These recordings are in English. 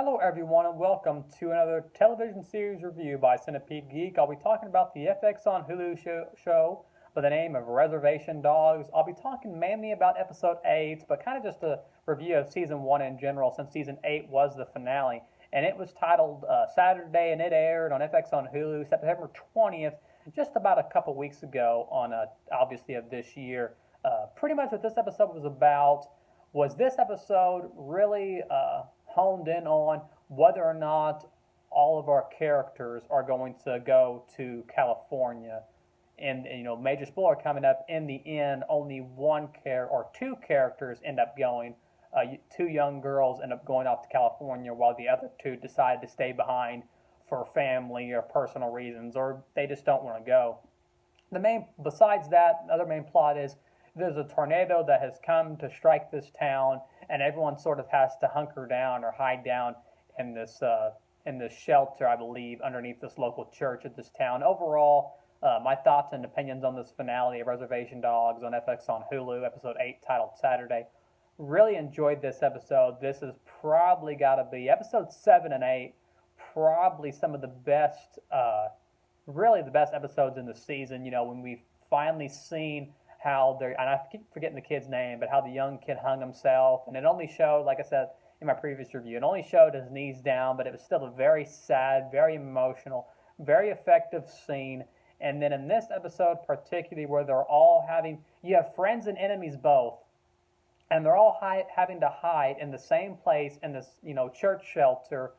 Hello everyone and welcome to another television series review by Centipede Geek. I'll be talking about the FX on Hulu show by the name of Reservation Dogs. I'll be talking mainly about episode 8, but kind of just a review of season 1 in general since season 8 was the finale. And it was titled Saturday, and it aired on FX on Hulu September 20th, just about a couple weeks ago on obviously of this year. Pretty much what this episode was about was this episode really honed in on whether or not all of our characters are going to go to California. And major spoiler coming up. In the end, only two characters end up going. Two young girls end up going off to California, while the other two decide to stay behind for family or personal reasons, or they just don't want to go. Besides that, the other main plot is there's a tornado that has come to strike this town, and everyone sort of has to hunker down or hide down in this shelter, I believe, underneath this local church at this town. Overall, my thoughts and opinions on this finale of Reservation Dogs on FX on Hulu, episode 8, titled Saturday. Really enjoyed this episode. This has probably got to be episodes 7 and 8, probably some of the best, really the best episodes in the season. When we've finally seen how and I keep forgetting the kid's name, but how the young kid hung himself. And it only showed, like I said in my previous review, it only showed his knees down, but it was still a very sad, very emotional, very effective scene. And then in this episode particularly, where you have friends and enemies both, and they're all having to hide in the same place in this, church shelter,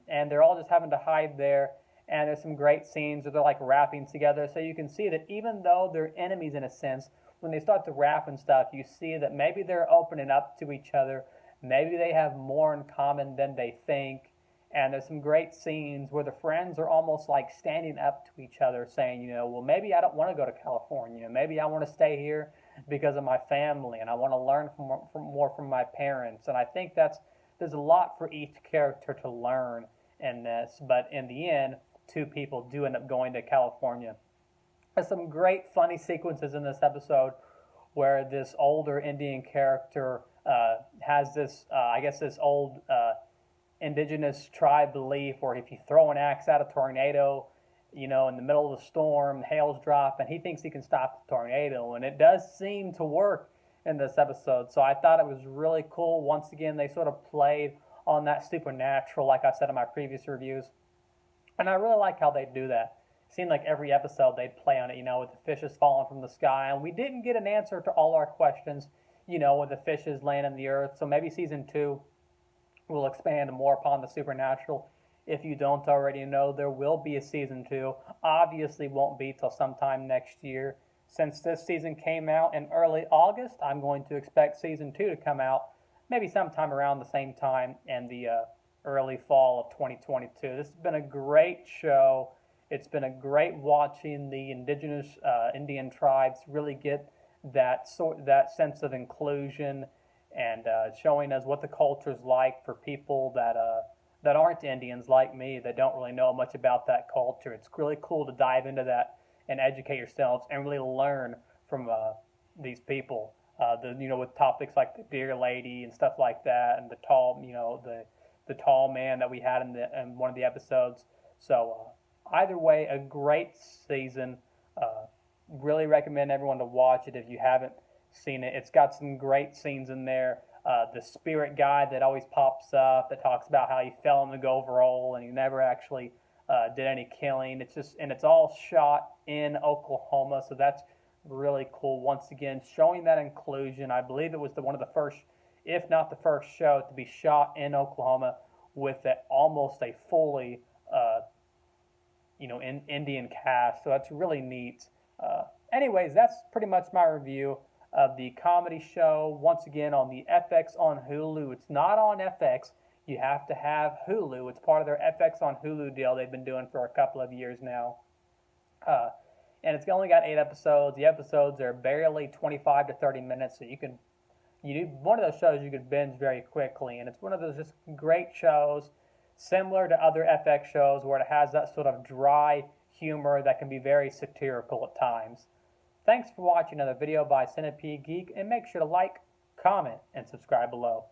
and they're all just having to hide there. And there's some great scenes where they're like rapping together. So you can see that even though they're enemies in a sense, when they start to rap and stuff, you see that maybe they're opening up to each other. Maybe they have more in common than they think. And there's some great scenes where the friends are almost like standing up to each other saying, well, maybe I don't want to go to California. Maybe I want to stay here because of my family, and I want to learn more from my parents. And I think there's a lot for each character to learn in this. But in the end, two people do end up going to California. There's some great funny sequences in this episode where this older Indian character has this, this old indigenous tribe belief where if you throw an axe at a tornado, in the middle of the storm, the hail's dropping, he thinks he can stop the tornado. And it does seem to work in this episode. So I thought it was really cool. Once again, they sort of played on that supernatural, like I said in my previous reviews. And I really like how they do that. It seemed like every episode they'd play on it, with the fishes falling from the sky. And we didn't get an answer to all our questions, with the fishes laying in the earth. So maybe season 2 will expand more upon the supernatural. If you don't already know, there will be a season 2. Obviously won't be till sometime next year. Since this season came out in early August, I'm going to expect season 2 to come out maybe sometime around the same time in the early fall of 2022. This has been a great show. It's been a great watching the indigenous Indian tribes really get that sense of inclusion, and showing us what the culture is like for people that aren't Indians like me, that don't really know much about that culture. It's really cool to dive into that and educate yourselves and really learn from these people. With topics like the Deer Lady and stuff like that, and the tall man that we had in one of the episodes. So either way, a great season. Really recommend everyone to watch it if you haven't seen it. It's got some great scenes in there. The spirit guy that always pops up that talks about how he fell in the Gove role and he never actually did any killing. It's all shot in Oklahoma, so that's really cool. Once again, showing that inclusion. I believe it was one of the first, if not the first show to be shot in Oklahoma with almost a fully, Indian cast. So that's really neat. Anyways, that's pretty much my review of the comedy show. Once again, on the FX on Hulu. It's not on FX. You have to have Hulu. It's part of their FX on Hulu deal they've been doing for a couple of years now. And it's only got 8 episodes. The episodes are barely 25 to 30 minutes, so you do one of those shows you could binge very quickly, and it's one of those just great shows, similar to other FX shows where it has that sort of dry humor that can be very satirical at times. Thanks for watching another video by Centipede Geek, and make sure to like, comment, and subscribe below.